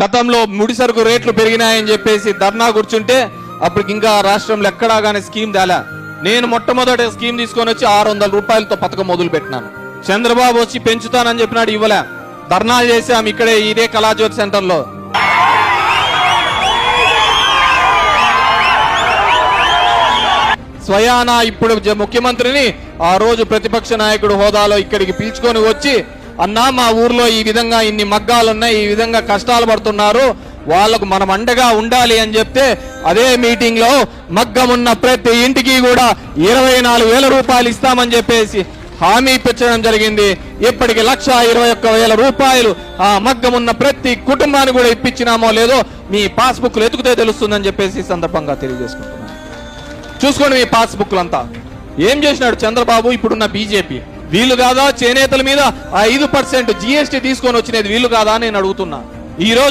గతంలో ముడిసరుకు రేట్లు పెరిగినాయని చెప్పేసి ధర్నా కూర్చుంటే అప్పటికి ఇంకా రాష్ట్రంలో ఎక్కడా కానీ స్కీమ్ తేలా. నేను మొట్టమొదటి స్కీమ్ తీసుకొని వచ్చి 600 రూపాయలతో పథకం మొదలు పెట్టినాను. చంద్రబాబు వచ్చి పెంచుతానని చెప్పినాడు, ఇవ్వలే. ధర్నా చేసాం ఇక్కడే ఇదే కళాజ్యోతి సెంటర్లో. స్వయానా ఇప్పుడు ముఖ్యమంత్రిని ఆ రోజు ప్రతిపక్ష నాయకుడు హోదాలో ఇక్కడికి పిలుచుకొని వచ్చి, అన్నా మా ఊర్లో ఈ విధంగా ఇన్ని మగ్గాలున్నాయి, ఈ విధంగా కష్టాలు పడుతున్నారు, వాళ్ళకు మనం అండగా ఉండాలి అని చెప్తే అదే మీటింగ్ లో మగ్గమున్న ప్రతి ఇంటికి కూడా 24,000 రూపాయలు ఇస్తామని చెప్పేసి హామీ ఇప్పించడం జరిగింది. ఇప్పటికి 1,21,000 రూపాయలు ఆ మగ్గమున్న ప్రతి కుటుంబాన్ని కూడా ఇప్పించినామో లేదో మీ పాస్బుక్లు ఎతుకుతే తెలుస్తుందని చెప్పేసి ఈ సందర్భంగా తెలియజేసుకుంటున్నాను. చూసుకోండి మీ పాస్బుక్లంతా. ఏం చేసినాడు చంద్రబాబు, ఇప్పుడున్న బీజేపీ? వీళ్ళు కాదా చేనేతల మీద 5% GST తీసుకొని వచ్చినది వీళ్ళు కాదా అని నేను అడుగుతున్నా. ఈ రోజు